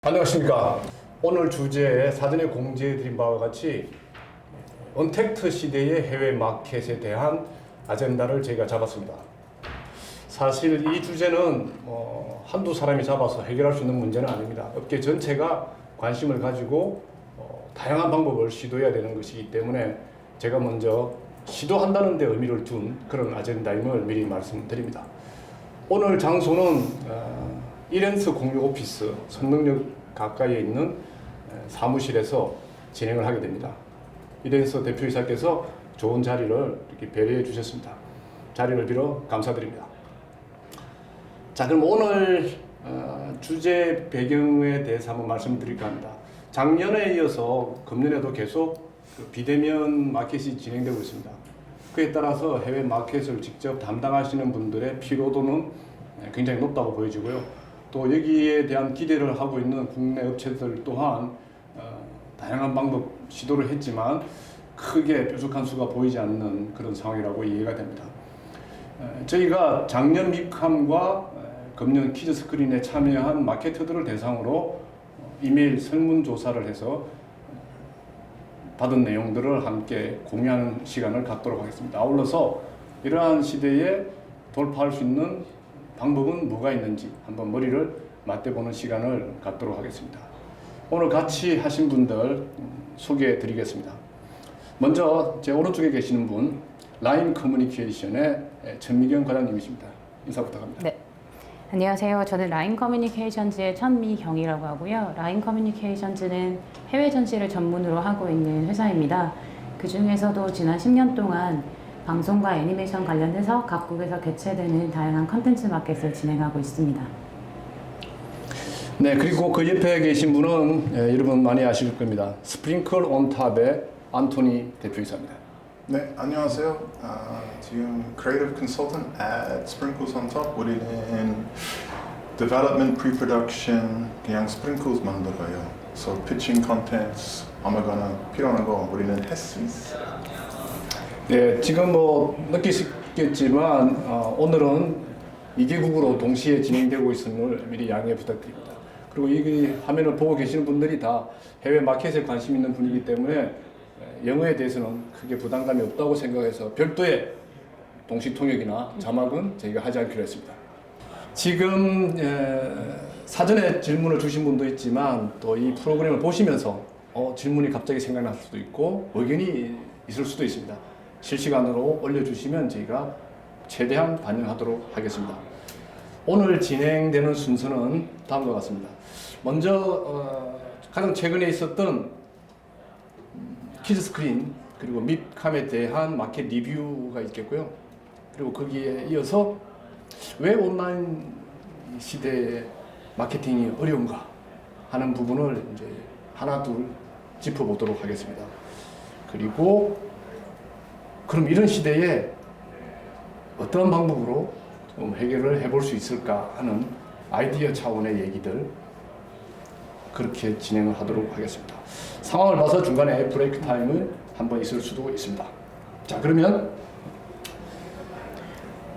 안녕하십니까. 오늘 주제에 사전에 공지해드린 바와 같이 언택트 시대의 해외 마켓에 대한 아젠다를 저희가 잡았습니다. 사실 이 주제는 한두 사람이 잡아서 해결할 수 있는 문제는 아닙니다. 업계 전체가 관심을 가지고 다양한 방법을 시도해야 되는 것이기 때문에 제가 먼저 시도한다는 데 의미를 둔 그런 아젠다임을 미리 말씀드립니다. 오늘 장소는 이렌스 공유 오피스 선릉역 가까이에 있는 사무실에서 진행을 하게 됩니다. 이렌스 대표이사께서 좋은 자리를 이렇게 배려해 주셨습니다. 자리를 빌어 감사드립니다. 자, 그럼 오늘 주제 배경에 대해서 한번 말씀드릴까 합니다. 작년에 이어서 금년에도 계속 비대면 마켓이 진행되고 있습니다. 그에 따라서 해외 마켓을 직접 담당하시는 분들의 피로도는 굉장히 높다고 보여지고요. 또 여기에 대한 기대를 하고 있는 국내 업체들 또한 다양한 방법 시도를 했지만 크게 뾰족한 수가 보이지 않는 그런 상황이라고 이해가 됩니다. 저희가 작년 미캄과 금년 키즈스크린에 참여한 마케터들을 대상으로 이메일 설문조사를 해서 받은 내용들을 함께 공유하는 시간을 갖도록 하겠습니다. 아울러서 이러한 시대에 돌파할 수 있는 방법은 뭐가 있는지 한번 머리를 맞대보는 시간을 갖도록 하겠습니다. 오늘 같이 하신 분들 소개해 드리겠습니다. 먼저 제 오른쪽에 계시는 분 라임 커뮤니케이션의 천미경 과장님이십니다. 인사 부탁합니다. 네. 안녕하세요. 저는 라임 커뮤니케이션즈의 천미경이라고 하고요. 라임 커뮤니케이션즈는 해외 전시를 전문으로 하고 있는 회사입니다. 그 중에서도 지난 10년 동안 방송과 애니메이션 관련해서 각국에서 개최되는 다양한 컨텐츠 마켓을 진행하고 있습니다. 네, 그리고 그 옆에 계신 분은 여러분 많이 아실 겁니다. 스프링클 온탑의 안토니 대표이사입니다. 네, 안녕하세요. 지금 Creative Consultant at Sprinkles on Top. 우리는 Development, Pre-Production, 그냥 Sprinkles 만들어요. So Pitching Contents, 아무거나 필요한 거 우리는 할 수 있어요. 네, 지금 느끼시겠지만 오늘은 2개국으로 동시에 진행되고 있음을 미리 양해 부탁드립니다. 그리고 이 화면을 보고 계시는 분들이 다 해외 마켓에 관심 있는 분이기 때문에 영어에 대해서는 크게 부담감이 없다고 생각해서 별도의 동시 통역이나 자막은 저희가 하지 않기로 했습니다. 지금 사전에 질문을 주신 분도 있지만 또 이 프로그램을 보시면서 질문이 갑자기 생각날 수도 있고 의견이 있을 수도 있습니다. 실시간으로 올려주시면 저희가 최대한 반영하도록 하겠습니다. 오늘 진행되는 순서는 다음과 같습니다. 먼저 가장 최근에 있었던 키즈스크린 그리고 미캄에 대한 마켓 리뷰가 있겠고요. 그리고 거기에 이어서 왜 온라인 시대에 마케팅이 어려운가 하는 부분을 이제 하나 둘 짚어보도록 하겠습니다. 그리고 그럼 이런 시대에 어떤 방법으로 좀 해결을 해볼 수 있을까 하는 아이디어 차원의 얘기들 그렇게 진행을 하도록 하겠습니다. 상황을 봐서 중간에 브레이크 타임은 한번 있을 수도 있습니다. 자, 그러면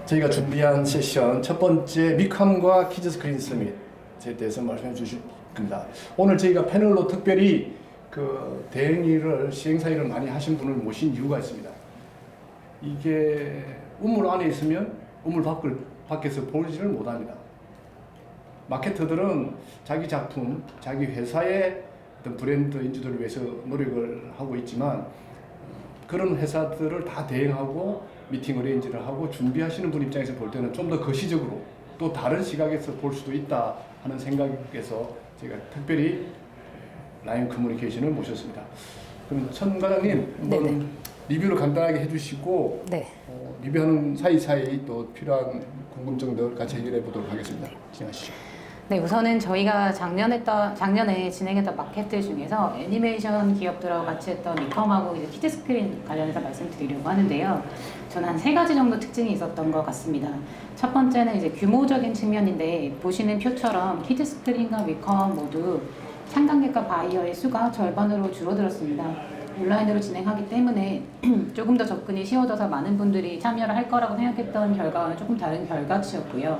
저희가 준비한 세션 첫 번째 미캄과 키즈스크린 서밋에 대해서 말씀해 주실 겁니다. 오늘 저희가 패널로 특별히 그 대행일을 시행사일을 많이 하신 분을 모신 이유가 있습니다. 이게 우물 안에 있으면 우물 밖에서 보지를 못합니다. 마케터들은 자기 작품, 자기 회사의 어떤 브랜드 인지도를 위해서 노력을 하고 있지만 그런 회사들을 다 대행하고 미팅 어레인지를 하고 준비하시는 분 입장에서 볼 때는 좀 더 거시적으로 또 다른 시각에서 볼 수도 있다 하는 생각에서 제가 특별히 라임 커뮤니케이션을 모셨습니다. 그럼 천 과장님 한번 리뷰를 간단하게 해주시고 네. 리뷰하는 사이사이 또 필요한 궁금증들 같이 해결해 보도록 하겠습니다. 진행하시죠. 네, 우선은 저희가 작년에 진행했던 마켓들 중에서 애니메이션 기업들하고 같이 했던 미컴하고 이제 키즈스크린 관련해서 말씀드리려고 하는데요. 저는 한 3가지 정도 특징이 있었던 것 같습니다. 첫 번째는 이제 규모적인 측면인데 보시는 표처럼 키즈스크린과 미컴 모두 상관객과 바이어의 수가 절반으로 줄어들었습니다. 온라인으로 진행하기 때문에 조금 더 접근이 쉬워져서 많은 분들이 참여를 할 거라고 생각했던 결과와는 조금 다른 결과치였고요.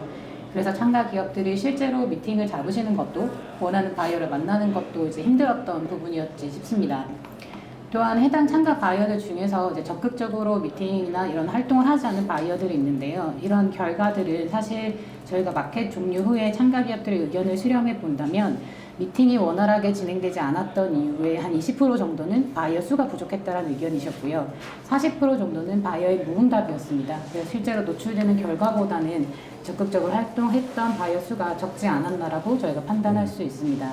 그래서 참가 기업들이 실제로 미팅을 잡으시는 것도 원하는 바이어를 만나는 것도 이제 힘들었던 부분이었지 싶습니다. 또한 해당 참가 바이어들 중에서 이제 적극적으로 미팅이나 이런 활동을 하지 않는 바이어들이 있는데요. 이런 결과들은 사실 저희가 마켓 종료 후에 참가 기업들의 의견을 수렴해 본다면 미팅이 원활하게 진행되지 않았던 이유의 한 20% 정도는 바이어 수가 부족했다는 의견이셨고요. 40% 정도는 바이어의 무응답이었습니다. 그래서 실제로 노출되는 결과보다는 적극적으로 활동했던 바이어 수가 적지 않았나라고 저희가 판단할 수 있습니다.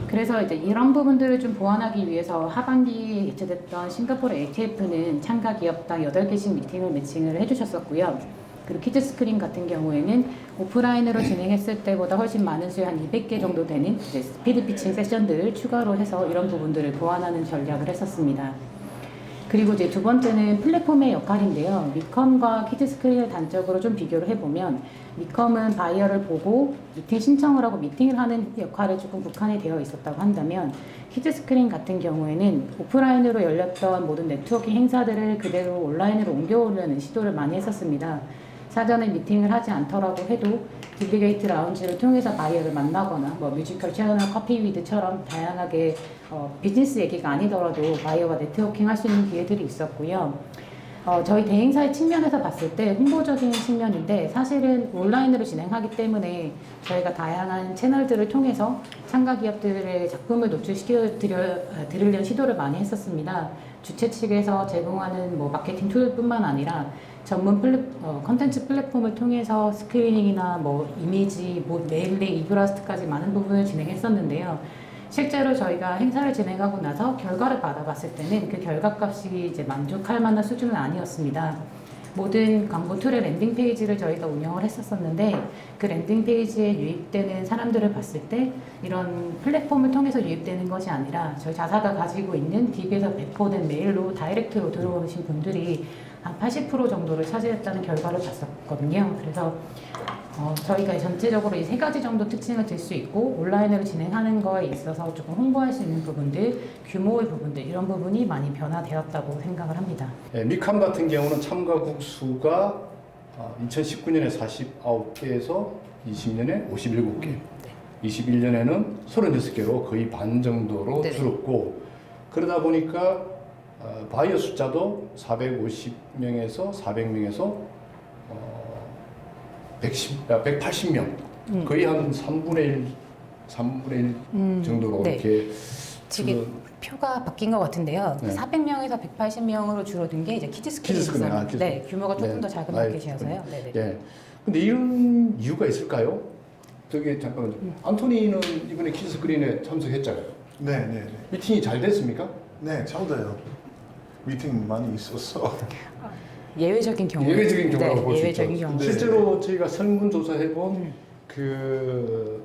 그래서 이제 이런 부분들을 좀 보완하기 위해서 하반기에 개최됐던 싱가포르 ATF는 참가 기업당 8개씩 미팅을 매칭을 해주셨었고요. 그리고 키즈스크린 같은 경우에는 오프라인으로 진행했을 때보다 훨씬 많은 수의 한 200개 정도 되는 이제 스피드 피칭 세션들을 추가로 해서 이런 부분들을 보완하는 전략을 했었습니다. 그리고 이제 두 번째는 플랫폼의 역할인데요. 미컴과 키즈스크린을 단적으로 좀 비교를 해보면 미컴은 바이어를 보고 미팅 신청을 하고 미팅을 하는 역할에 조금 국한이 되어 있었다고 한다면 키즈스크린 같은 경우에는 오프라인으로 열렸던 모든 네트워킹 행사들을 그대로 온라인으로 옮겨오려는 시도를 많이 했었습니다. 사전에 미팅을 하지 않더라도 해도 딜리게이트 라운지를 통해서 바이어를 만나거나 뭐 뮤지컬 채널 커피 위드처럼 다양하게 비즈니스 얘기가 아니더라도 바이어와 네트워킹 할 수 있는 기회들이 있었고요. 저희 대행사의 측면에서 봤을 때 홍보적인 측면인데 사실은 온라인으로 진행하기 때문에 저희가 다양한 채널들을 통해서 참가 기업들의 작품을 노출시켜 드리려는 시도를 많이 했었습니다. 주최 측에서 제공하는 뭐 마케팅 툴뿐만 아니라 전문 컨텐츠 플랫폼을 통해서 스크리닝이나 뭐 이미지, 뭐 메일링, 이브라스트까지 많은 부분을 진행했었는데요. 실제로 저희가 행사를 진행하고 나서 결과를 받아봤을 때는 그 결과값이 이제 만족할 만한 수준은 아니었습니다. 모든 광고 툴의 랜딩 페이지를 저희가 운영을 했었었는데 그 랜딩 페이지에 유입되는 사람들을 봤을 때 이런 플랫폼을 통해서 유입되는 것이 아니라 저희 자사가 가지고 있는 DB에서 배포된 메일로 다이렉트로 들어오신 분들이 한 80% 정도를 차지했다는 결과를 봤었거든요. 그래서 저희가 전체적으로 이 세 가지 정도 특징을 들 수 있고 온라인으로 진행하는 거에 있어서 조금 홍보할 수 있는 부분들, 규모의 부분들 이런 부분이 많이 변화되었다고 생각을 합니다. 미캄 같은 경우는 참가국 수가 2019년에 49개에서 20년에 57개, 21년에는 36개로 거의 반 정도로 네. 줄었고 그러다 보니까 바이어 숫자도 450명에서 400명에서 180명, 거의 한 3분의 1 정도로 네. 이렇게 지금 표가 바뀐 것 같은데요. 네. 400명에서 180명으로 줄어든 게 이제 키즈스크린 키즈스크린, 키즈스크린. 네, 규모가 조금 네. 더 작은 마켓이어서요. 네, 네. 예. 근데 이런 이유가 있을까요? 저기 잠깐만요. 안토니는 이번에 키즈스크린에 참석했잖아요. 네. 미팅이 잘 됐습니까? 네, 잘 돼요. 미팅 많이 있었어. 예외적인 경우. 예외적인 경우라고 네, 볼 수 있죠. 예외적인 경우. 네. 실제로 저희가 설문조사해본 그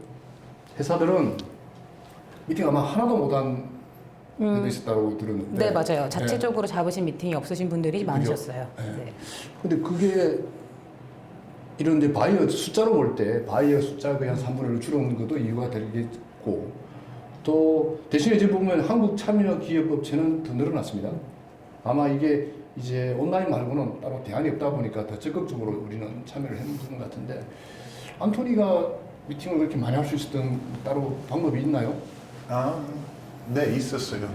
회사들은 미팅 아마 하나도 못한 데도 있었다고 들었는데. 네, 맞아요. 자체적으로 잡으신 미팅이 없으신 분들이 많으셨어요. 네. 네. 근데 그게 이런데 바이어 숫자로 볼 때 바이어 숫자 그냥 3분의 1로 줄어든 것도 이유가 되겠고 또 대신에 이제 보면 한국 참여 기업 업체는 더 늘어났습니다. 아마 이게 이제 온라인 말고는 따로 대안이 없다 보니까 더 적극적으로 우리는 참여를 했는 것 같은데 안토니가 미팅을 그렇게 많이 할 수 있었던 따로 방법이 있나요? 네, 있었어요.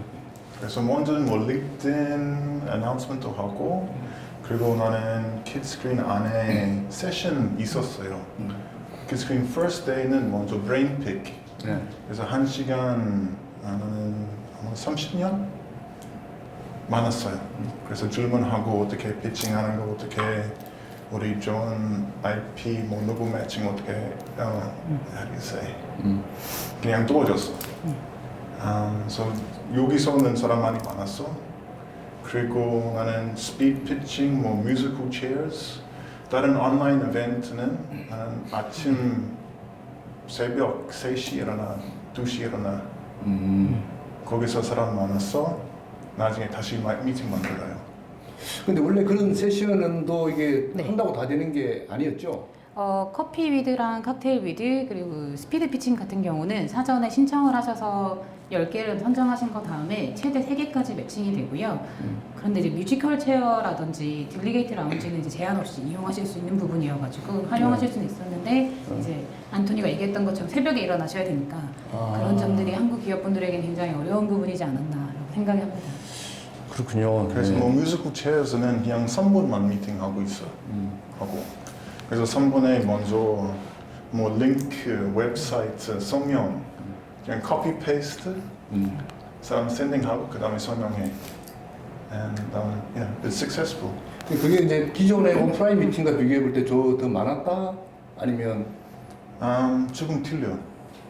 그래서 먼저는 뭐 링크드인 어나운스먼트 하고 그리고 나는 키드스크린 안에 세션 있었어요. 키드스크린 first day는 먼저 브레인 픽. 네. 그래서 1시간 나는 아마 30년 많았어요. 그래서 질문하고 어떻게 피칭하는 거 어떻게 우리 좋은 IP 뭐 누구 매칭 어떻게 how do you say 그냥 도와줬어. 그래서 여기서는 사람 많이 많았어. 그리고 나는 스피드 피칭 뭐 뮤지컬 체어스 다른 온라인 이벤트는 나는 아침 새벽 3시 일어나 2시 일어나 거기서 사람 많았어. 나중에 다시 미팅 만들어요. 근데 원래 그런 세션도 이게 네. 한다고 다 되는 게 아니었죠? 커피 위드랑 칵테일 위드 그리고 스피드 피칭 같은 경우는 사전에 신청을 하셔서 10개를 선정하신 거 다음에 최대 3개까지 매칭이 되고요. 그런데 이제 뮤지컬 체어라든지 딜리게이트 라운지는 이제 제한 없이 이용하실 수 있는 부분이어가지고 활용하실 수는 있었는데 이제 안토니가 얘기했던 것처럼 새벽에 일어나셔야 되니까 그런 점들이 한국 기업분들에게 굉장히 어려운 부분이지 않았나라고 생각이 합니다. 그렇군요. 그래서 네. 뭐 뮤지컬 체어에서는 그냥 3분만 미팅하고 있어. 하고. 그래서 3분에 먼저 뭐 링크, 웹사이트, 성명, 그냥 커피 페이스트, 사람 샌딩하고 그 다음에 설명해. And yeah, it's successful. 그게 이제 기존의 오프라인 미팅과 비교해 볼 때 더 많았다? 아니면 조금 틀려.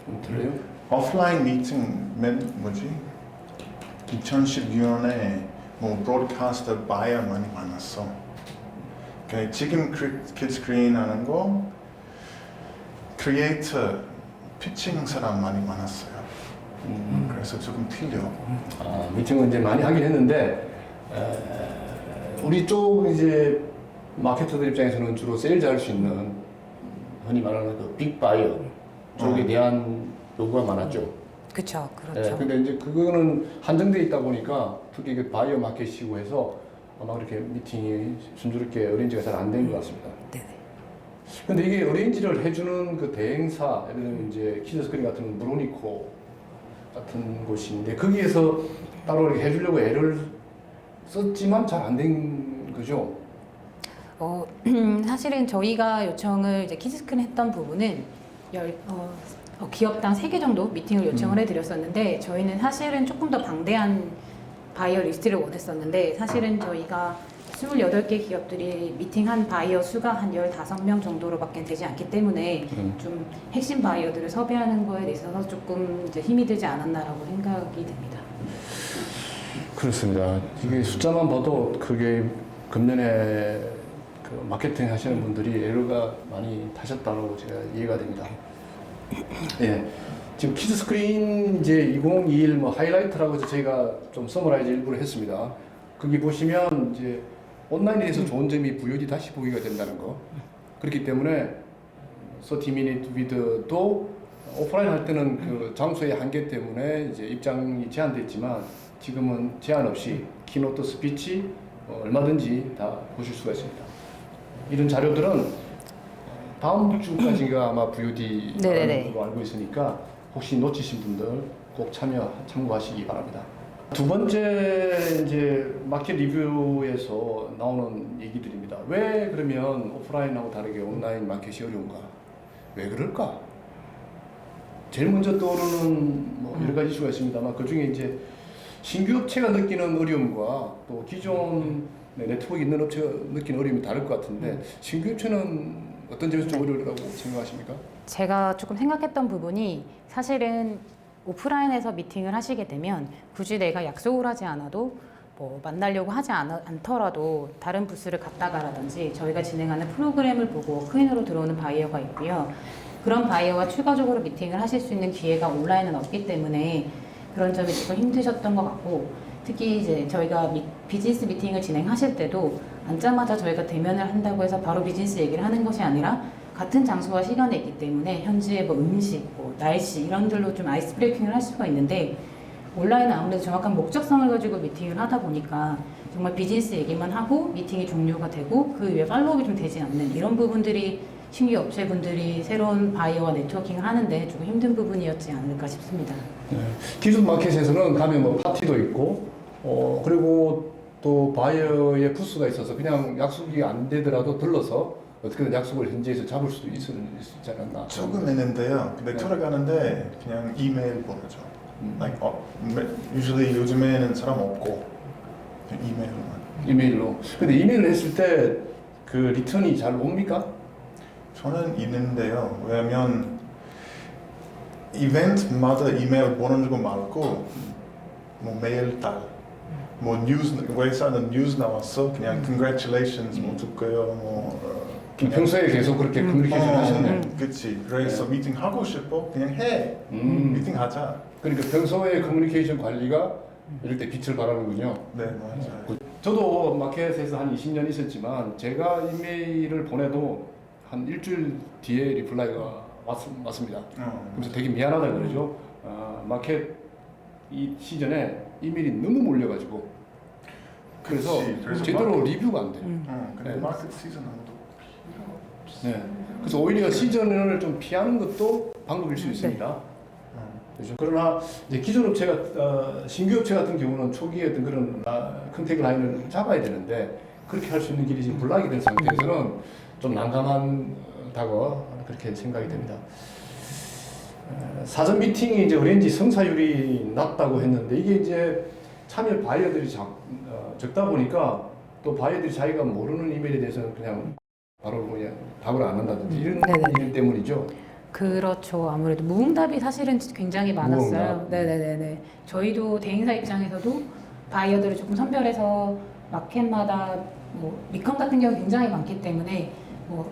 좀 틀려요? 오프라인 미팅 뭐지? 2016년에 뭐 브로드캐스터 바이어 많이 많았어. 그러니까 지금 키드스크린 하는 거 크리에이터 피칭 사람 많이 많았어요. 그래서 조금 틀려. 미팅은 이제 많이 하긴 했는데 우리 쪽 이제 마케터들 입장에서는 주로 세일즈 할 수 있는 흔히 말하는 그 빅바이어 쪽에 대한 요구가 많았죠. 그렇죠, 네, 근데 이제 그거는 한정돼 있다 보니까 특히 그 바이어 마켓이고 해서 아마 그렇게 미팅이 순조롭게 어레인지가 잘 안 된 것 같습니다. 네네. 근데 이게 어레인지를 해주는 그 대행사, 예를 들면 이제 키즈스크린 같은 브로니코 같은 곳인데 거기에서 따로 이렇게 해주려고 애를 썼지만 잘 안 된 거죠. 사실은 저희가 요청을 이제 키즈스크린 했던 부분은 기업당 3개 정도 미팅을 요청을 해드렸었는데 저희는 사실은 조금 더 방대한 바이어 리스트를 원했었는데 사실은 저희가 28개 기업들이 미팅한 바이어 수가 한 15명 정도로밖에 되지 않기 때문에 좀 핵심 바이어들을 섭외하는 거에 있어서 조금 이제 힘이 들지 않았나라고 생각이 됩니다. 그렇습니다. 이게 숫자만 봐도 그게 금년에 그 마케팅 하시는 분들이 에러가 많이 타셨다고 제가 이해가 됩니다. 예. 지금 키즈 스크린 이제 2021 뭐 하이라이트라고 해서 저희가 좀 서머라이즈 일부러 했습니다. 거기 보시면 이제 온라인에서 좋은 점이 VOD 다시 보기가 된다는 거. 그렇기 때문에 30minute with도 오프라인 할 때는 그 장소의 한계 때문에 이제 입장이 제한됐지만 지금은 제한 없이 키노트 스피치 얼마든지 다 보실 수가 있습니다. 이런 자료들은 다음 주까지가 아마 VOD라는 걸로 알고 있으니까 혹시 놓치신 분들 꼭 참고하시기 바랍니다. 두 번째 이제 마켓 리뷰에서 나오는 얘기들입니다. 왜 그러면 오프라인하고 다르게 온라인 마켓이 어려운가? 왜 그럴까? 제일 먼저 떠오르는 뭐 여러 가지 이슈가 있습니다만 그 중에 이제 신규 업체가 느끼는 어려움과 또 기존 네트워크 있는 업체가 느끼는 어려움이 다를 것 같은데 신규 업체는 어떤 점에서 좀 어려우라고 생각하십니까? 제가 조금 생각했던 부분이 사실은 오프라인에서 미팅을 하시게 되면 굳이 내가 약속을 하지 않아도 뭐 만나려고 하지 않더라도 다른 부스를 갔다가라든지 저희가 진행하는 프로그램을 보고 워크인으로 들어오는 바이어가 있고요. 그런 바이어와 추가적으로 미팅을 하실 수 있는 기회가 온라인은 없기 때문에 그런 점이 조금 힘드셨던 것 같고 특히 이제 저희가 비즈니스 미팅을 진행하실 때도 앉자마자 저희가 대면을 한다고 해서 바로 비즈니스 얘기를 하는 것이 아니라 같은 장소와 시간에 있기 때문에 현지의 뭐 음식, 뭐 날씨 이런 들로 좀 아이스 브레이킹을 할 수가 있는데 온라인은 아무래도 정확한 목적성을 가지고 미팅을 하다 보니까 정말 비즈니스 얘기만 하고 미팅이 종료가 되고 그 외에 팔로우업이 좀 되지 않는 이런 부분들이 신규 업체분들이 새로운 바이어와 네트워킹을 하는데 조금 힘든 부분이었지 않을까 싶습니다. 네. 기존 마켓에서는 가면 뭐 파티도 있고 그리고 또 바이어의 부스가 있어서 그냥 약속이 안 되더라도 들러서 어떻게든 약속을 현지에서 잡을 수도 있지 않았나? 조금 있는데요. 근데 돌아가는데 그냥 이메일 보내죠. Like, usually 요즘에는 사람 없고 그냥 이메일만. 이메일로. 근데 이메일을 했을 때 그 리턴이 잘 옵니까? 저는 있는데요. 왜냐면 이벤트마다 이메일 보내는 거 많고 뭐 매일 뭐 뉴스 회사는 뉴스 나왔어 그냥 congratulations 뭐 듣고요 뭐 평소에 계속 그렇게 커뮤니케이션 하셨네. 그치. 그래서 미팅 하고 싶어 그냥 해. 미팅 하자. 그러니까 평소에 커뮤니케이션 관리가 이럴 때 빛을 발하는군요. 네 맞아요. 저도 마켓에서 한 20년 있었지만 제가 이메일을 보내도 한 일주일 뒤에 리플라이가 왔습니다. 그래서 되게 미안하다 그러죠. 마켓 이 시즌에 이메일이 너무 몰려가지고 그래서 그치. 제대로 리뷰가 안 돼요. 근데 네. 마켓 시즌 아무도 네. 그래서 오히려 시즌을 좀 피하는 것도 방법일 수 있습니다. 그렇죠. 그러나 이제 기존 업체가 신규 업체 같은 경우는 초기에 어떤 그런 컨택 라인을 잡아야 되는데 그렇게 할 수 있는 길이 지금 불락이 된 상태에서는 좀 난감하다고 그렇게 생각이 됩니다. 사전 미팅이 이제 어렌지 성사율이 낮다고 했는데 이게 이제 참여 바이어들이 적다 보니까 또 바이어들이 자기가 모르는 이메일에 대해서는 그냥 바로 그냥 답을 안 한다든지 이런 일 때문이죠. 그렇죠. 아무래도 무응답이 사실은 굉장히 많았어요. 무응답. 네네네네. 저희도 대행사 입장에서도 바이어들을 조금 선별해서 마켓마다 뭐 미컴 같은 경우 굉장히 많기 때문에 뭐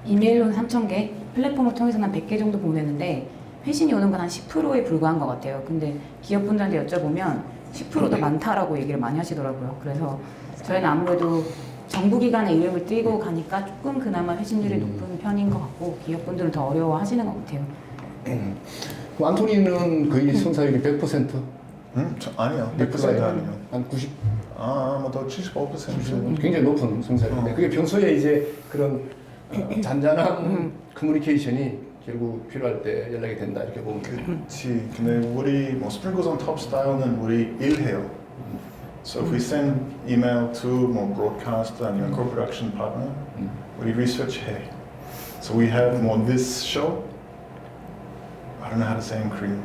이메일로는 3,000개, 플랫폼을 통해서는 한 100개 정도 보내는데 회신이 오는 건 한 10%에 불과한 것 같아요. 근데 기업분들한테 여쭤보면 10%도 많다라고 얘기를 많이 하시더라고요. 그래서 저희는 아무래도 정부기관의 이름을 띄고 가니까 조금 그나마 회신율이 높은 편인 것 같고 기업분들은 더 어려워하시는 것 같아요. 그럼 안토니는 거의 성사율이 100%? 아니요. 100% 아니요. 한 90? 뭐더 75%. 굉장히 높은 성사율인데 그게 평소에 이제 그런 잔잔한 커뮤니케이션이 결국 필요할 때 연락이 된다 이렇게 보면 돼요. 그렇지. 근데 우리 뭐 스프링글스 온 톱 스타일은 우리 일해요. So if we send email to more broadcast 아니면 co-production partner, we research 해. So we have more this show. I don't know how to say in Korean.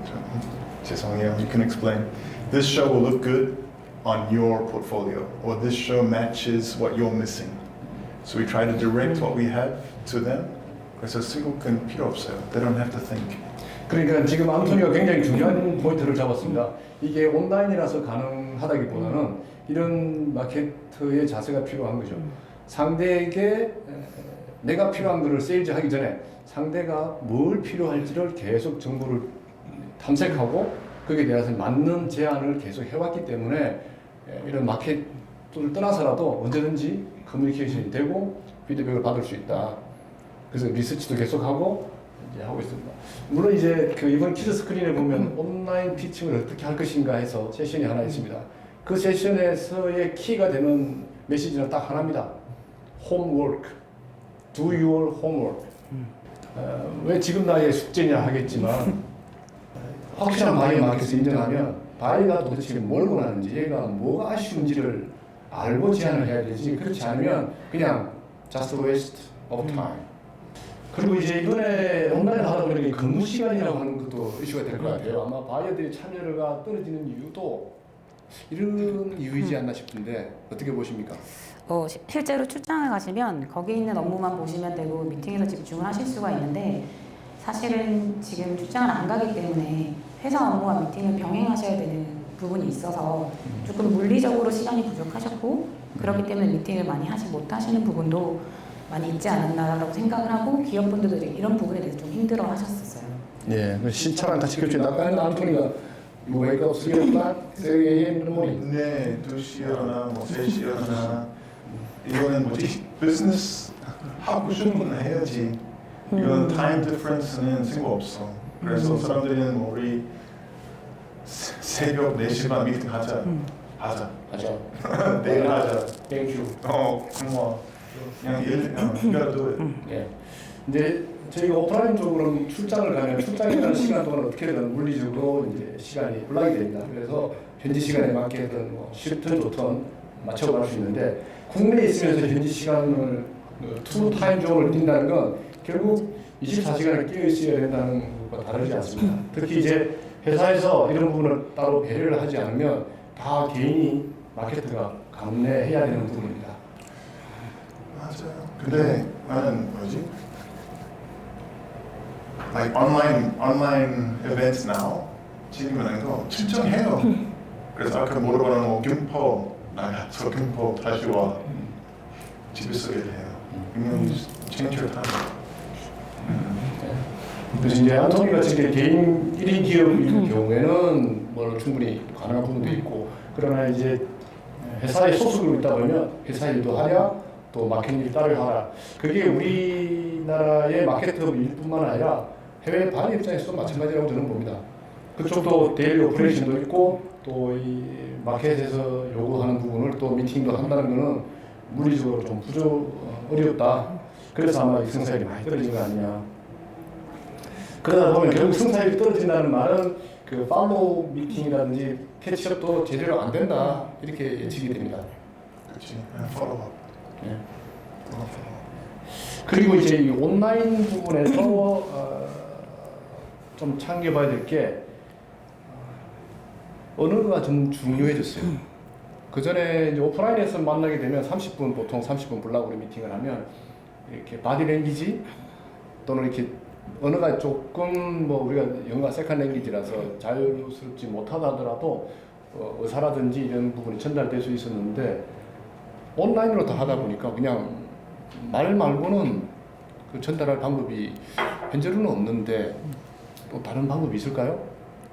죄송해요. You can explain. This show will look good on your portfolio, or this show matches what you're missing. So we try to direct what we have to them. 그래서 승국은 필요 없어요. They don't have to think. 그러니까 지금 안토니가 굉장히 중요한 포인트를 잡았습니다. 이게 온라인이라서 가능하다기보다는 이런 마케터의 자세가 필요한 거죠. 상대에게 내가 필요한 거를 세일즈하기 전에 상대가 뭘 필요할지를 계속 정보를 탐색하고 거기에 대해서 맞는 제안을 계속 해왔기 때문에 이런 마켓을 떠나서라도 언제든지 커뮤니케이션이 되고 피드백을 받을 수 있다. 그래서 리서치도 계속하고 이제 하고 있습니다. 물론 이제 그 이번 키즈 스크린에 보면 온라인 피칭을 어떻게 할 것인가 해서 세션이 하나 있습니다. 그 세션에서의 키가 되는 메시지는 딱 하나입니다. Homework. Do your homework. 왜 지금 나이에 숙제냐 하겠지만 확실한 바이 마켓을 인정하면 바이가 도대체 뭘 원하는지 얘가 뭐가 아쉬운지를 알고 제안을 해야 되지 그렇지 않으면 그냥 just waste of time. 그리고 이제 이번에 온라인 하다 보니까 근무 시간이라고 하는 것도 이슈가 될 것 같아요. 아마 바이어들의 참여가 떨어지는 이유도 이런 이유이지 않나 싶은데 어떻게 보십니까? 실제로 출장을 가시면 거기 있는 업무만 보시면 되고 미팅에서 집중을 하실 수가 있는데 사실은 지금 출장을 안 가기 때문에 회사 업무와 미팅을 병행하셔야 되는 부분이 있어서 조금 물리적으로 시간이 부족하셨고 그렇기 때문에 미팅을 많이 하지 못하시는 부분도 많이 있지 않았나라고 생각을 하고 기업분들도 이런 부분에 대해서 좀 힘들어 하셨었어요. 예, 시차랑 같이 겹쳐진다. 아까 안토니가 You wake up 3 o'clock, 3 a.m. in the morning. 네, 2시 일어나, 뭐 3시 일어나. 이거는 뭐지? 비즈니스 하고 싶은 건 해야지. 이건 타임 디퍼런스는 상관없어. 그래서 사람들은 뭐 우리 새벽 4시 반 미팅 하자. 하자. 내일 하자. Thank you. 고마워. 그냥 일이라도 예. 근데 저희가 오프라인 쪽으로는 출장을 가면 출장이라는 시간 동안 어떻게든 물리적으로 이제 시간이 블락이 됩니다. 그래서 현지 시간에 맞게든 뭐 쉽든 좋든 맞춰갈 수 있는데 국내에 있으면서 현지 시간을 투 타임 존을 뛴다는 건 결국 24시간을 끼어 있어야 된다는 것과 다르지 않습니다. 특히 이제 회사에서 이런 부분을 따로 배려를 하지 않으면 다 개인이 마케터가 감내해야 되는 부분입니다. 맞아요. 근데 나는 뭐지? Like online events now 진행하는 거 신청해요. 그래서 아까 물어보는 뭐 김포 나가서 김포 다시 와 집에서 일해요. 이건 change your time. 그래서 이제 안토니가 지금 개인 1인 기업인 경우에는 뭐 충분히 가능한 부분도 있고 그러나 이제 회사에 소속으로 있다 보면 회사 일도 하랴 또 마케팅을 따라가라. 그게 우리나라의 마케터 일뿐만 아니라 해외 반의 입장에서도 마찬가지라고 저는 봅니다. 그쪽도 데일리 오퍼레이션도 있고 또 이 마켓에서 요구하는 부분을 또 미팅도 한다는 거는 물리적으로 좀 어렵다. 그래서 아마 이 성사율이 많이 떨어진 거 아니냐. 그러다 보면 결국 성사율이 떨어진다는 말은 그 팔로우 미팅이라든지 캐치업도 제대로 안 된다. 이렇게 예측이 됩니다. 그렇지. follow up. 예. 그리고 이제 이 온라인 부분에서 좀 참고해봐야 될 게 언어가 좀 중요해졌어요. 그 전에 이제 오프라인에서 만나게 되면 30분 보통 30분 블락으로 미팅을 하면 이렇게 바디 랭귀지 또는 이렇게 언어가 조금 뭐 우리가 영어가 세컨 랭귀지라서 자유스럽지 못하다 하더라도 의사라든지 이런 부분이 전달될 수 있었는데 온라인으로 다 하다 보니까 그냥 말 말고는 그 전달할 방법이 현재로는 없는데 또 다른 방법이 있을까요?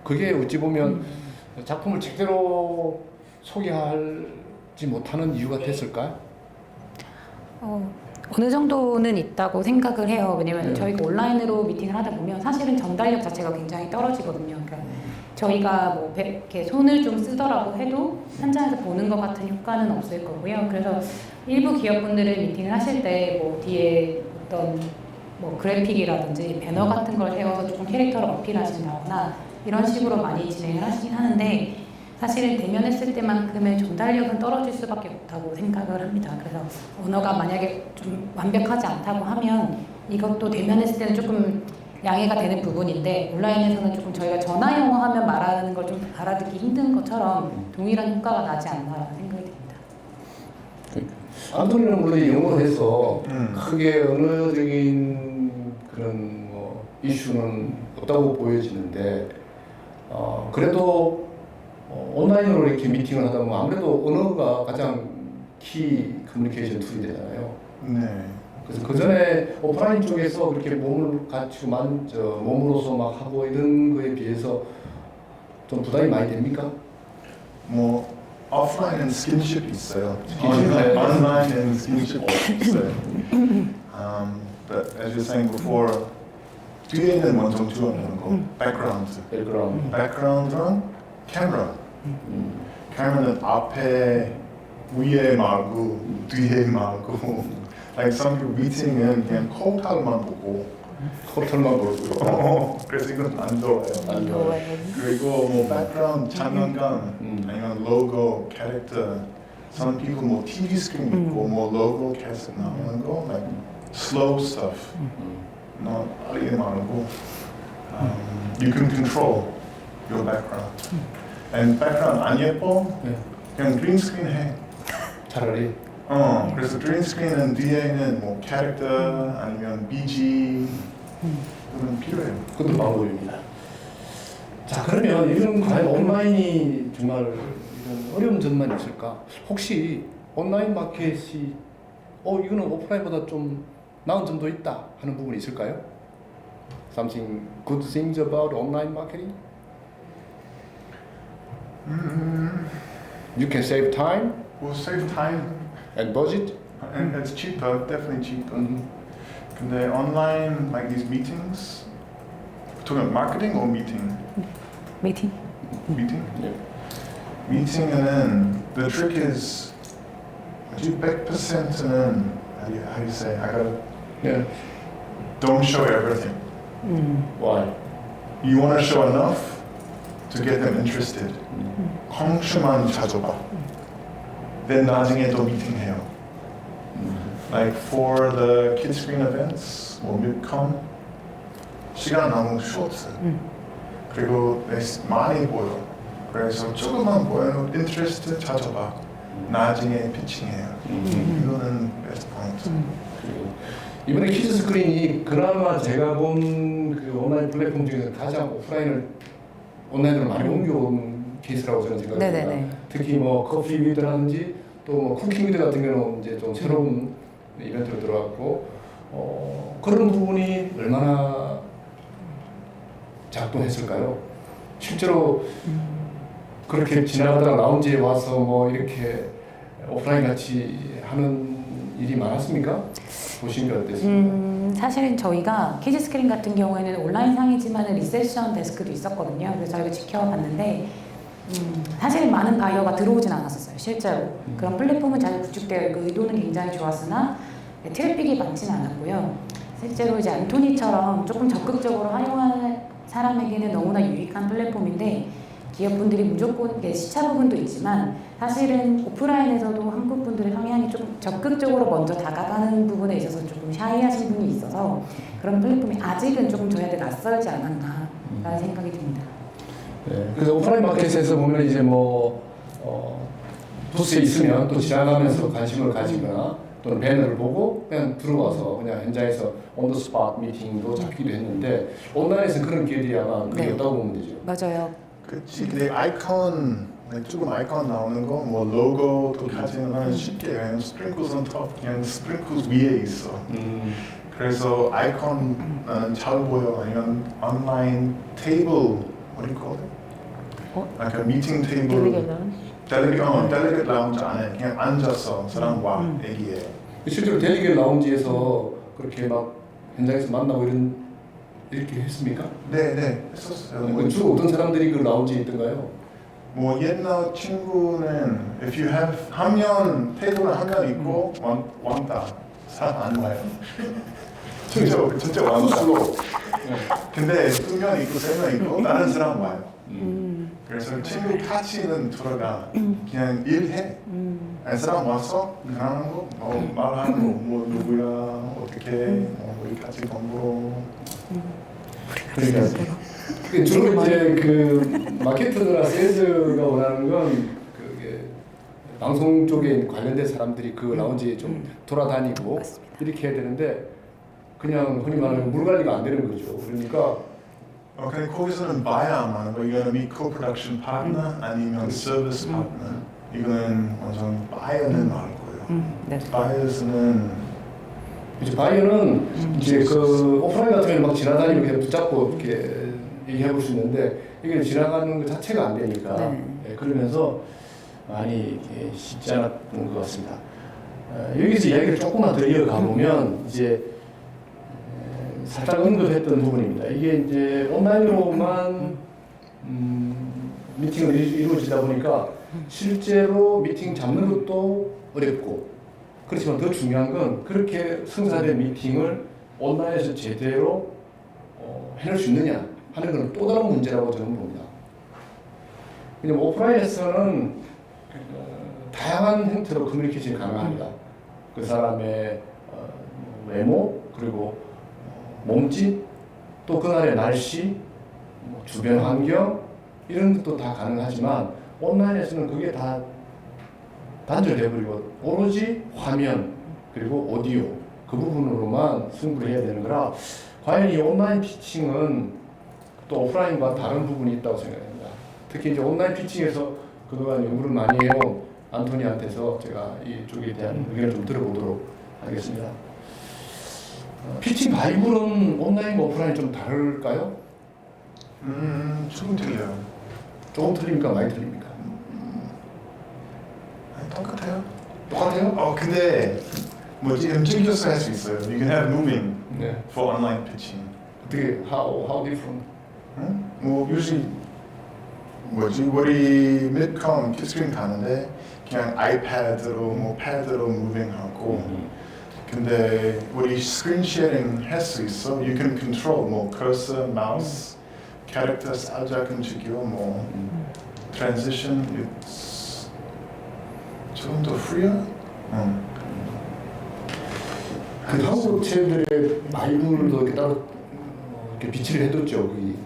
그게 어찌 보면 작품을 제대로 소개하지 못하는 이유가 됐을까요? 어느 정도는 있다고 생각을 해요. 왜냐면 저희가 온라인으로 미팅을 하다 보면 사실은 전달력 자체가 굉장히 떨어지거든요. 그러니까 저희가 뭐 이렇게 손을 좀 쓰더라고 해도 현장에서 보는 것 같은 효과는 없을 거고요. 그래서 일부 기업분들은 미팅을 하실 때 뭐 뒤에 어떤 뭐 그래픽이라든지 배너 같은 걸 세워서 조금 캐릭터를 어필하신다거나 이런 식으로 많이 진행을 하시긴 하는데 사실은 대면했을 때만큼의 전달력은 떨어질 수밖에 없다고 생각을 합니다. 그래서 언어가 만약에 좀 완벽하지 않다고 하면 이것도 대면했을 때는 조금 양해가 되는 부분인데 온라인에서는 조금 저희가 전화 영어 하면 말하는 걸 좀 알아듣기 힘든 것처럼 동일한 효과가 나지 않나라는 생각이 듭니다. 안토니는 물론 영어로 해서 크게 언어적인 그런 뭐 이슈는 없다고 보여지는데 그래도 온라인으로 이렇게 미팅을 하다 보면 아무래도 언어가 가장 키 커뮤니케이션 툴이 되잖아요. 네. 그래서 그 전에 오프라인 쪽에서 그렇게 몸을 갖추고 몸으로서 막 하고 이런 거에 비해서 좀 부담이 많이 됩니까? 뭐 오프라인은 스킨십 있어요. 스킨십. 온라인은 스킨십 있어요. But as you were saying before, 뒤에는 먼저 주어놓는 거, background. background랑 카메라. 카메라는 앞에 위에 말고 뒤에 말고. Like some people meeting은 그냥 코털만 보고. 그래서 이건 안 좋아요. 안 좋아요. 그리고 뭐 background 장난감 아니면 로고 캐릭터. Some people 뭐 TV 스크린 있고 뭐 로고 계속 나오는 거, like slow stuff. 빠르게 말하고. You can control your background. And background 안 예뻐? 그냥 green screen 해. 차라리. 그래서 green screen은 뒤에는 뭐 캐릭터 아니면 BG 그런 필요해요. 그것도 방법입니다. 자, 그러면 이런 과연 온라인이 정말 이런 어려운 점만 있을까? 혹시 온라인 마켓이 이거는 오프라인보다 좀 나은 점도 있다 하는 부분이 있을까요? Something good things about online marketing? You can save time We'll save time and budget. and it's cheaper, definitely cheaper. 근데 online like these meetings, talking about marketing or meeting? 미팅? Meeting? Yeah. meeting은 the trick is 100%는 how do you say? I gotta Yeah. don't show everything. Why? You want to show enough to get them interested. 콩수만 찾아봐. Then 나중에 또 미팅해요. Like for the kids screen events, 뭐 밀컴 시간 너무 short. 그리고 많이 보여. 그래서 조금만 보여도 interest 찾아봐. 나중에 피칭해요. 이거는 best point. 이번에 키즈 스크린이 그나마 제가 본 그 온라인 플랫폼 중에서 가장 온라인으로 많이 옮겨온 케이스라고 저는 생각합니다. 네네네. 특히 뭐 커피 위드라든지 또 뭐 쿠킹 위드 같은 경우는 이제 좀 새로운 이벤트로 들어갔고 그런 부분이 얼마나 작동했을까요? 실제로 그렇게 지나가다가 라운지에 와서 뭐 이렇게 오프라인 같이 하는 일이 많았습니까? 보신 게 어땠습니까? 사실은 저희가 키즈 스크린 같은 경우에는 온라인상이지만 리셉션 데스크도 있었거든요. 그래서 저희가 지켜봤는데 사실 많은 바이어가 들어오진 않았었어요. 실제로 그런 플랫폼은 잘 구축되어 있고 의도는 굉장히 좋았으나 트래픽이 많지는 않았고요. 실제로 이제 안토니처럼 조금 적극적으로 활용할 사람에게는 너무나 유익한 플랫폼인데 기업분들이 무조건 시차 부분도 있지만 사실은 오프라인에서도 한국 분들의 성향이 좀 적극적으로 먼저 다가가는 부분에 있어서 조금 샤이하신 분이 있어서 그런 플랫폼이 아직은 조금 저희한테 낯설지 않았나라는 생각이 듭니다. 네, 그래서 오프라인 마켓에서 보면 이제 부스에 있으면 또 지나가면서 관심을 가지거나 또는 배너를 보고 그냥 들어와서 그냥 현장에서 온더 스팟 미팅도 잡기도 했는데 온라인에서는 그런 기회들이 아마 그게 네. 없다고 보면 되죠. 맞아요. 그치. 근데 아이콘 조금 아이콘 나오는 거 뭐 로고도 가지면 쉽게 그냥 스프링클스 on top 그냥 스프링클스 위에 있어. 그래서 아이콘은 잘 보여. 아니면 온라인 테이블 what do you call it? like a meeting table. 델리게이트 라운지 안에 그냥 앉아서 사람과 얘기해. 실제로 델리게이트 라운지에서 그렇게 막 현장에서 만나고 이렇게 했습니까? 네, 했었어요. 주로 어떤 사람들이 그 라운지에 있던가요? 뭐 옛날 친구는 if you have 하면 테이블에 하면 있고 왕따 사람 안 와요. 진짜 왕따. 근데 2명 있고 3명 있고 다른 사람 와요. 그래서 친구 같이는 들어가 그냥 일해. 그 사람 와서 그냥 말하고 뭐 누구야 어떻게 우리 같이 공부. 그러니까 주로 이제 그 마케터나 세일즈가 원하는 건 그게 방송 쪽에 관련된 사람들이 그 라운지에 좀 돌아다니고 맞습니다. 이렇게 해야 되는데 그냥 흔히 말하는 물 관리가 안 되는 거죠. 그러니까 그냥 거기서는 봐야만 이거는 미 co-production partner 아니면 service partner. 이거는 완전 바이어는 말고요. 네. 바이어스는 이제 바이어는 이제 그 오프라인 같은 경우는 막 지나다니고 그냥 붙잡고 이렇게 얘기해 볼 수 있는데 이게 지나가는 것 자체가 안 되니까 네. 그러면서 많이 쉽지 않았던 것 같습니다. 여기서 이야기를 조금만 더 이어가 보면 이제 살짝 언급했던 부분입니다. 이게 이제 온라인으로만 미팅을 이루어지다 보니까 실제로 미팅 잡는 것도 어렵고 그렇지만 더 중요한 건 그렇게 성사된 미팅을 온라인에서 제대로 해낼 수 있느냐 하는 건 또 다른 문제라고 저는 봅니다. 왜냐면 오프라인에서는 다양한 형태로 커뮤니케이션이 가능합니다. 그 사람의 외모 그리고 몸짓 또 그날의 날씨 주변 환경 이런 것도 다 가능하지만 온라인에서는 그게 다 단절돼버리고 오로지 화면 그리고 오디오 그 부분으로만 승부를 해야 되는 거라 과연 이 온라인 피칭은 또 오프라인과 다른 부분이 있다고 생각합니다. 특히 이제 온라인 피칭에서 그동안 연구를 많이 해온 안토니한테서 제가 이쪽에 대한 의견을 좀 들어보도록 하겠습니다. 피칭 바이블은 온라인과 오프라인 좀 다를까요? 조금 틀려요. 조금 틀립니까? 많이 틀립니까? 똑같아요. 똑같아요? 근데 뭐 지금 챙겨서 할 수 있어요. You can have moving 네. for online pitching. 어떻게 how different? 뭐 usually 우리 midcom 키스크린 가는데 그냥 아이패드로 뭐 패드로 무빙하고 근데 우리 스크린 쉐어링 할 수 있어. You can control 뭐 cursor, mouse, 캐릭터 살짝 움직이고 뭐 transition it's 좀 더 freer. 그 한국 업체들의 바이블도 이렇게 따로 이렇게 비치를 해뒀죠. 거기.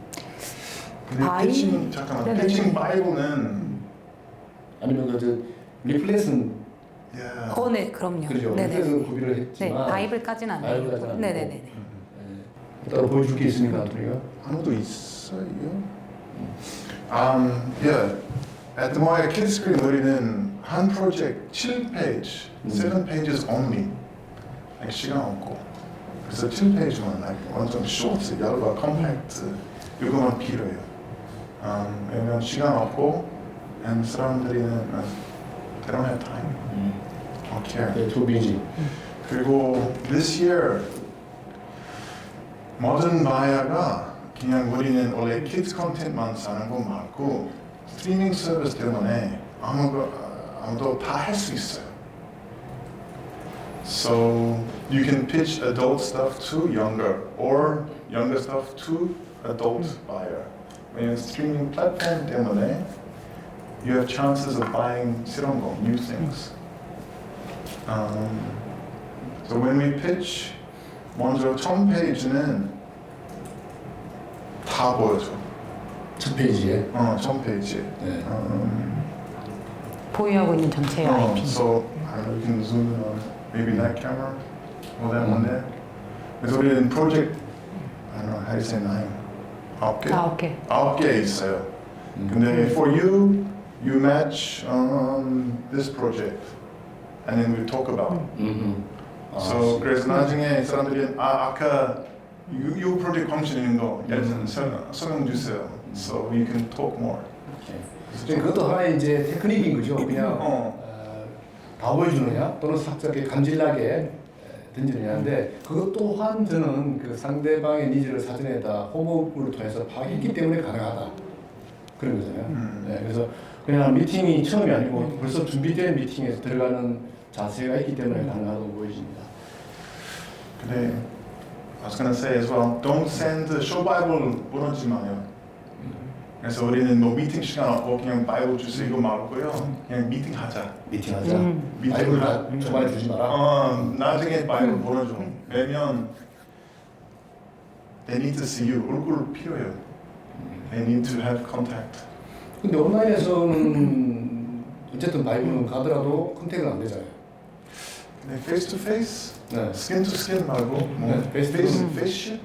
근데 바이? 피칭 잠깐만 네네네. 피칭 바이블은 아니면 그 리플렛은 네, 그럼요. 그죠. 네네. 리플렛은 구비를 네, 했지만 바이블까지는 안 바이블까지는 돼요. 안 네네네. 네. 따로 보여줄 게 있습니까, 안토니가? 아무도 있어요? Yeah. At the Maya Kids Screen 우리는 한 프로젝트 7페이지, 7 pages only. 시간 없고. 그래서 7페이지만 완전 short, 얇아, 컴팩트 이거만 필요해요. 왜냐면 시간 없고 사람들이는 they don't have time. Okay. 네, too busy. 그리고 this year 모든 바이어가 그냥 우리는 원래 키즈 콘텐츠만 사는 거 말고 스트리밍 서비스 때문에 아무도 다 할 수 있어요. So you can pitch adult stuff to younger or younger stuff to adult buyer. 왜냐면 스트리밍 플랫폼 때문에 you have chances of buying 새로운 거, new things. So when we pitch, 먼저 첫 페이지는 다 보여줘. 첫 페이지에. 첫 페이지. 네. 보유하고 있는 전체 IP. So I don't know, you can zoom in on maybe that camera or that one there. 그래서 우리는 project, I don't know how to say nine. 9개? 9개. 9개 있어요. 근데 for you, you match this project, and then we talk about. So 그래서 나중에 사람들이 아까 이 프로젝트 광신인 거 예를 들면 설명 주세요. So we can talk more. 그것도 하나의 이제 테크닉인 거죠. 그냥 다 보여주느냐 또는 살짝 감질나게 던지느냐인데 그것 또한 저는 그 상대방의 니즈를 사전에다 호흡을 통해서 파악했기 때문에 가능하다 그런 거잖아요. 네, 그래서 그냥 미팅이 처음이 아니고 벌써 준비된 미팅에서 들어가는 자세가 있기 때문에 가능하다고 보여집니다. 근데 I was gonna say as well, don't send show Bible 보내지 마요. 그래서 우리는 뭐 미팅 시간 없고 그냥 바이블 주세요 이거 말고요. 그냥 미팅 하자. 미팅하자. 미팅을 바이블 초반에 주지 마라. 나중에 바이블 보내줘. 왜냐면 they need to see you. 얼굴 필요해요. They need to have contact. 근데 온라인에서는 어쨌든 바이블은 가더라도 컨택은 안 되잖아요. 근데 face to face, 네. skin to skin 말고 뭐 네, face to face face. face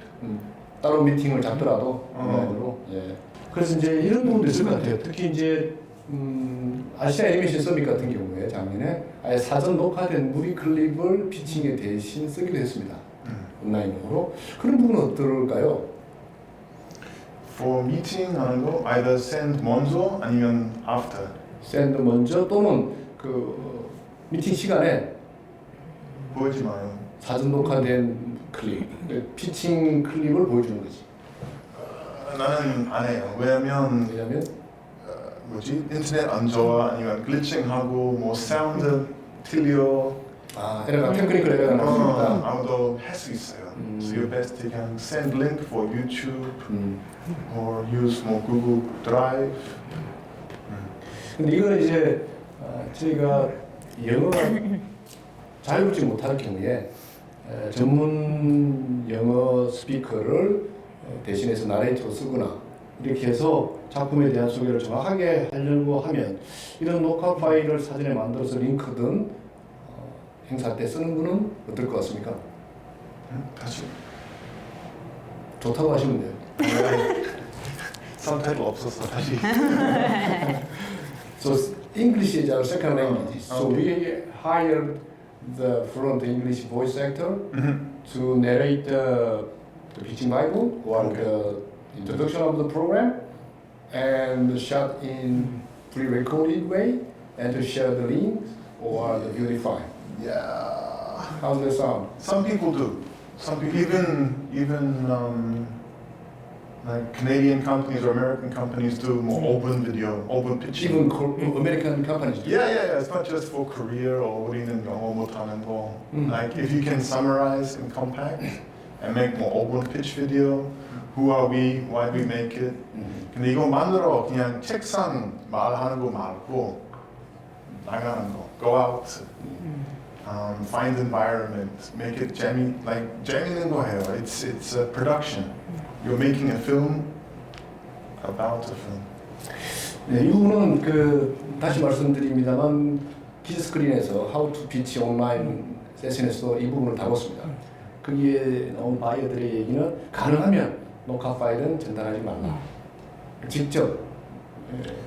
따로 미팅을 잡더라도 온라인으로. 예. 그래서 이제 이런 부분도 있을 것 같아요. 특히 이제 아시아 애니메이션 서밋 같은 경우에 작년에 아예 사전 녹화된 무비 클립을 피칭에 대신 쓰기로 했습니다. 온라인으로. 그런 부분은 어떨까요? For meeting 하는 거 either send 먼저 아니면 after. 샌드 먼저 또는 그 미팅 시간에 보이지 마요. 사전 녹화된 클립, 피칭 클립을 보여주는 거지. 나는 안 해요. 왜냐면 왜냐면 뭐지 인터넷 안 좋아 아니면 글리칭하고 뭐 사운드 틀려. 에러가 테크니컬 에러가 날 수 있다. 아무도 할 수 있어요. So you best to can send link for YouTube or use 뭐 Google Drive. 근데 이거는 이제 저희가 영어가 자유롭지 못할 경우에 전문 영어 스피커를 대신해서 나레이터로 쓰거나 이렇게 해서 작품에 대한 소개를 정확하게 하려고 하면 이런 녹화 파일을 사전에 만들어서 링크든 행사 때 쓰는 거는 어떨 것 같습니까? 다시 좋다고 하시면 돼요. 선택 없었어 다시. So English is our second language. So we hired the fluent English voice actor to narrate the Pitching Bible or the introduction of the program and shot in pre-recorded way and to share the links or the beautify. Yeah. How's that sound? Some people do. Some people even like Canadian companies or American companies do more open video, open pitching. Even American companies do. Yeah. It's not just for career or 우리는 영어 못하는 거. Like if you can summarize and compact and make more open pitch video. Who are we? Why we make it? 근데 이거 만들어 그냥 책상 말하는 거 말고 나가는 거. Go out. Find environment. Make it 재밌는 거 해요. It's a production. You're making a film about a film. 네, 이 부분은 다시 말씀드립니다만 키즈 스크린에서 How to Pitch 온라인 세션에서도 이 부분을 다뤘습니다. 거기에 나온 바이어들의 얘기는 가능하면 녹화 파일은 전달하지 말라. 직접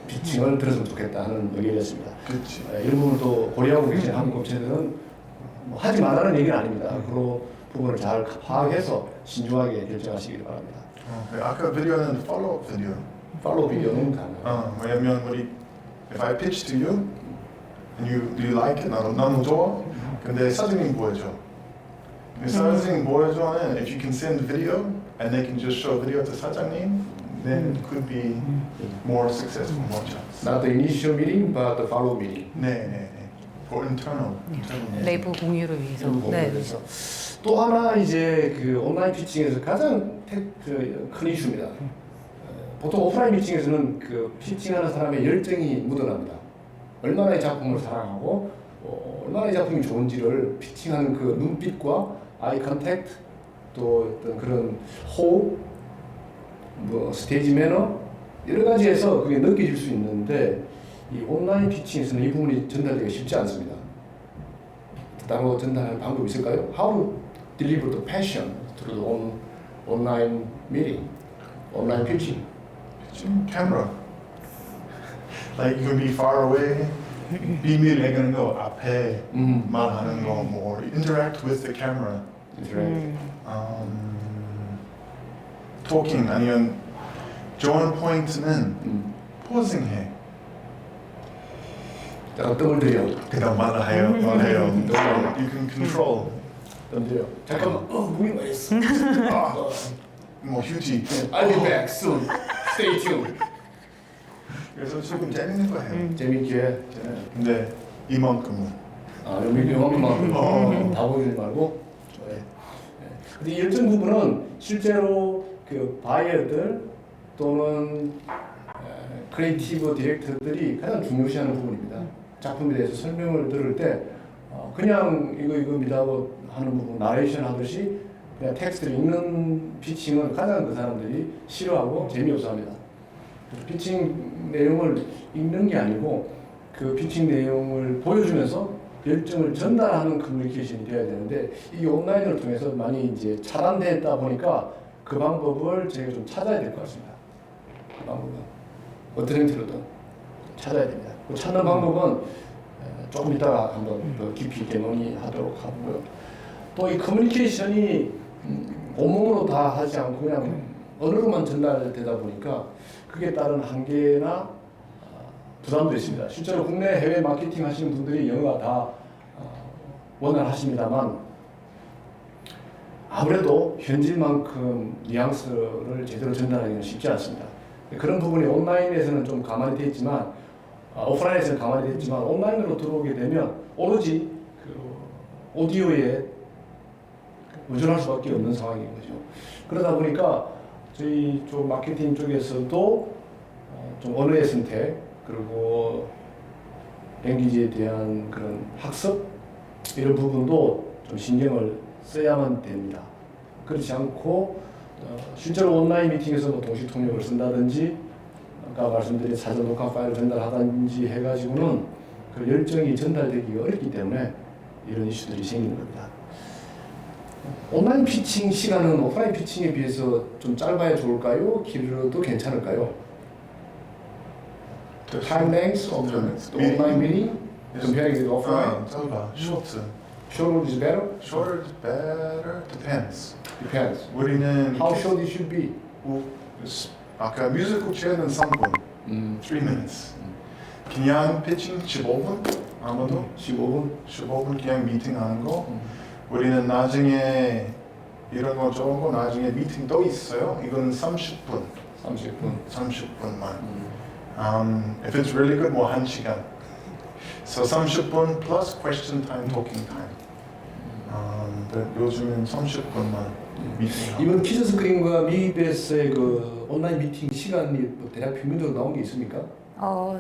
피칭을 들었으면 좋겠다 하는 의견이었습니다. 그렇지. 이런 부분도 고려하고 계신 한국 업체들은 뭐 하지 말라는 얘기는 아닙니다. 그런 부분을 잘 파악해서 신중하게 결정하시기 바랍니다. 아까 비디오는 follow-up 비디오. 팔로우 비디오는 가능합니다. 왜냐면 우리 if I pitch to you and do you like it? 너무 좋아. 근데 사진이 보여줘. 사진 보여줘는 if you can send video and they can just show video to 사장님, then it could be more successful, more chance. Not the initial meeting, but the follow meeting. 네. For internal. 내부 공유를 위해서. 그래서 또 하나 이제 그 온라인 피칭에서 가장 큰 이슈입니다. 보통 오프라인 피칭에서는 그 피칭하는 사람의 열정이 묻어납니다. 얼마나 이 작품을 사랑하고 얼마나 이 작품이 좋은지를 피칭하는 그 눈빛과 아이 컨택트 또 어떤 그런 호흡, 뭐 스테이지 매너 여러 가지에서 그게 느껴질 수 있는데 이 온라인 피칭에서는 이 부분이 전달되기가 쉽지 않습니다. 다른 거 전달하는 방법이 있을까요? How to deliver the passion through the online meeting, online pitching? Camera. Like you can be far away. 비밀 얘기하는 거 앞에 말하는 거 more. Interact with the camera. Talking 아니면 좋은 포인트는 포징해. 자, 뜸을 들여. 그다음 말해요. You can control. 뜸 들여. 잠깐만. 무기 맛있어. 뭐 휴지. I'll be back soon. Stay tuned. 그래서 조금 재밌는 거예요. 재밌게. 근데 이만큼은. 영화만 다 보여주지 말고. 네. 근데 이 일정 부분은 실제로 그 바이어들 또는 크리에이티브 디렉터들이 가장 중요시하는 부분입니다. 작품에 대해서 설명을 들을 때 그냥 이겁니다 하고 하는 부분 나레이션 하듯이 그냥 텍스트를 읽는 피칭은 가장 그 사람들이 싫어하고 재미없어 합니다. 피칭 내용을 읽는 게 아니고 그 피칭 내용을 보여주면서 열정을 전달하는 커뮤니케이션이 되어야 되는데 이 온라인을 통해서 많이 이제 차단되다 보니까 그 방법을 저희가 좀 찾아야 될 것 같습니다. 그 방법은 어떤 형태로든 찾아야 됩니다. 그 찾는 방법은 조금 이따가 한번 더 깊이 있게 논의하도록 하고요. 또 이 커뮤니케이션이 온몸으로 다 하지 않고 그냥 언어로만 전달되다 보니까 그게 따른 한계나 부담도 있습니다. 실제로 국내 해외 마케팅 하시는 분들이 영어가 다 원활하십니다만 아무래도 현실만큼 뉘앙스를 제대로 전달하기는 쉽지 않습니다. 그런 부분이 온라인에서는 좀 가만히 되어 있지만 오프라인에서는 가만히 되어 있지만 온라인으로 들어오게 되면 오로지 그 오디오에 의존할 수밖에 없는 상황인 거죠. 그러다 보니까 저희 쪽 마케팅 쪽에서도 좀 언어의 선택 그리고 랭귀지에 대한 그런 학습 이런 부분도 좀 신경을 써야만 됩니다. 그렇지 않고 실제로 온라인 미팅에서 뭐 동시 통역을 쓴다든지 아까 말씀드린 사전 녹화 파일을 전달하든지 해가지고는 그 열정이 전달되기가 어렵기 때문에 이런 이슈들이 생기는 겁니다. 온라인 피칭 시간은 오프라인 피칭에 비해서 좀 짧아야 좋을까요? 길어도 괜찮을까요? Time length of the online meeting comparing with offline? 짧아. Short. Shorter is better? Shorter is better. Depends. Depends. 우리는 How short it should be? 아까 뮤지컬 체어는 3분. 3 minutes. 그냥 피칭 15분? 아마도 15분 그냥 미팅 하는 거. 우리는 나중에 이런 거 저런 거 나중에 미팅 또 있어요. 이건 30분. 30분만. If it's really good, 뭐 1시간. So 30분 plus question time, talking time. 요즘은 30분만 미팅. 이번 키즈 스크린과 미베스의 그 온라인 미팅 시간이 뭐 대략 평균적으로 나온 게 있습니까?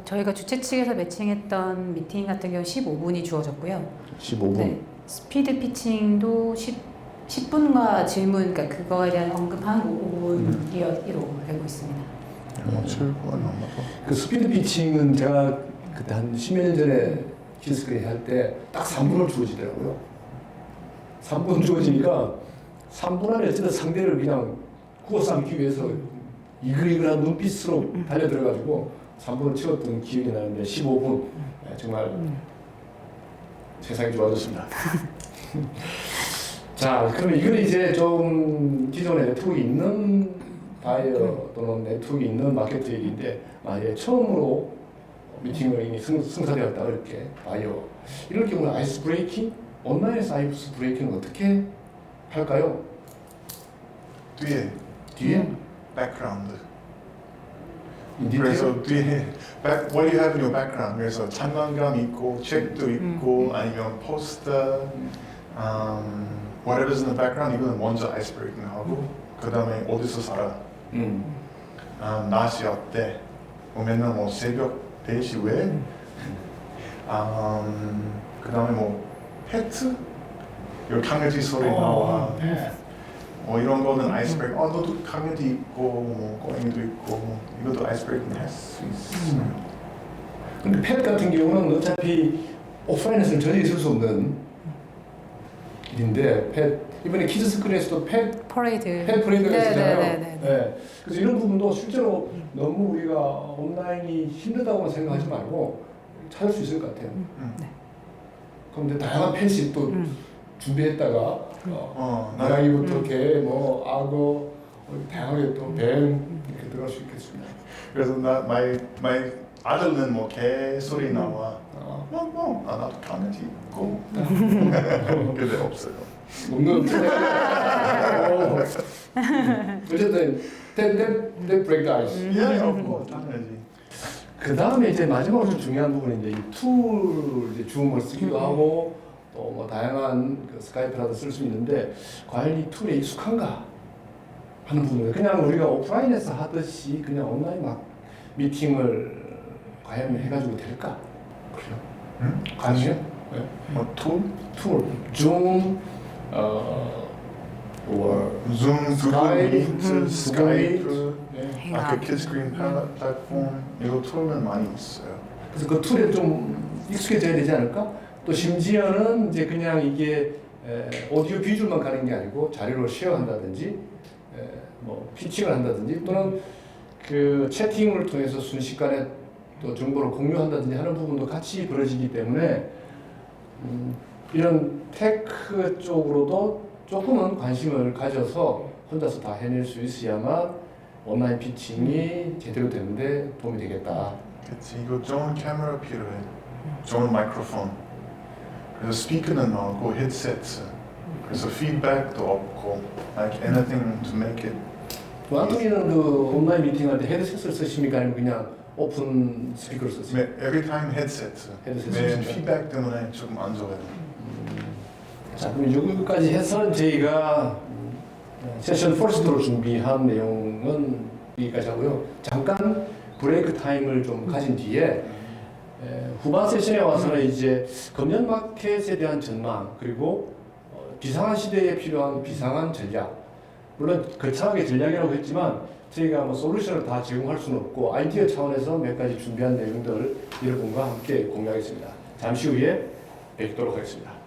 저희가 주최 측에서 매칭했던 미팅 같은 경우 15분이 주어졌고요. 15분. 네, 스피드 피칭도 10분과 질문, 그러니까 그거에 대한 언급한 5분이로 알고 있습니다. 7분 아마도. 그 스피드 피칭은 제가 그때 한 10여 년 전에 키즈 스크린 할 때 딱 3분을 주어지더라고요. 3분 주어지니까 3분 안에 어쨌든 상대를 그냥 구워 삼기 위해서 이글이글한 눈빛으로 달려들어가지고 3분을 채웠던 기억이 나는데 15분 정말 세상이 좋아졌습니다. 자, 그러면 이거는 이제 좀 기존에 네트워크 있는 바이어 또는 네트워크 있는 마케터 얘기인데 만약에 처음으로 미팅을 이미 승사되었다 이렇게 바이어 이럴 경우는 아이스 브레이킹 온라인에서 아이스 브레이킹은 어떻게 할까요? 뒤에 뒤에? background. 디테일? 그래서 뒤에 what do you have in your background? 그래서 장난감 있고 책도 있고 아니면 포스터, whatever's in the background 이거는 먼저 아이스브레이킹 하고 그 다음에 어디서 살아? 날씨 어때? 뭐 맨날 뭐 새벽 4시 왜? 그 다음에 뭐 페트? 여기 강아지 소리 나와. 뭐 이런 거는 아이스브레이킹. 너도 강아지 있고 뭐 고양이도 있고 뭐 이것도 아이스브레이킹 할 수 있어요. 근데 펫 같은 경우는 어차피 오프라인에서는 전혀 있을 수 없는 일인데 펫 이번에 키즈 스크린에서도 펫 퍼레이드. 프레임을 했잖아요. 네네네. 네. 그래서 이런 부분도 실제로 너무 우리가 온라인이 힘들다고만 생각하지 말고 찾을 수 있을 것 같아요. 네. 그럼 이제 다양한 펫이 또 준비했다가 고양이부터 개, 뭐 악어, 다양하게 또 뱀 이렇게 들어갈 수 있겠습니다. 그래서 my 아들은 뭐 개 소리 나와. 나도 강아지 있고. 근데 없어요. 없는 어쨌든 that break the ice. Yeah, of course, 당연하지. 그 다음에 이제 마지막으로 좀 중요한 부분이 이제 이 툴 이제 줌을 쓰기도 하고 또 뭐 다양한 그 스카이프라도 쓸 수 있는데 과연 이 툴에 익숙한가 하는 부분이에요. 그냥 우리가 오프라인에서 하듯이 그냥 온라인 막 미팅을 과연 해가지고 될까? 그래요? 가능해요? 네. 뭐 툴? 툴, 줌, Zoom, Google Meet, Skype, 네. 아까 키드스크린 플랫폼 이거 툴은 많이 있어요. 그래서 그 툴에 좀 익숙해져야 되지 않을까? 또 심지어는 이제 그냥 이게 오디오 비주얼만 가는 게 아니고 자료를 쉐어한다든지 뭐 피칭을 한다든지 또는 그 채팅을 통해서 순식간에 또 정보를 공유한다든지 하는 부분도 같이 벌어지기 때문에 이런 테크 쪽으로도 조금은 관심을 가져서 혼자서 다 해낼 수 있어야만 온라인 피칭이 제대로 되는데 도움이 되겠다. 그치, 이거 좋은 카메라 필요해. 좋은 마이크로폰. 그래서 스피커는 나오고 헤드셋. 그래서 피드백도 없고, like anything to make it. 안토니는 그 온라인 미팅할 때 헤드셋을 쓰십니까? 아니면 그냥 오픈 스피커를 쓰십니까? Every time headset. 헤드셋 내 쓰십니까? 피드백 때문에 조금 안 좋아요. 자, 그럼 여기까지 해서 저희가 세션 퍼스트로 준비한 내용은 여기까지 하고요. 잠깐 브레이크 타임을 좀 가진 뒤에 후반 세션에 와서는 이제 금년 마켓에 대한 전망 그리고 비상한 시대에 필요한 비상한 전략 물론 거창하게 전략이라고 했지만 저희가 뭐 솔루션을 다 제공할 수는 없고 아이디어 차원에서 몇 가지 준비한 내용들 여러분과 함께 공유하겠습니다. 잠시 후에 뵙도록 하겠습니다.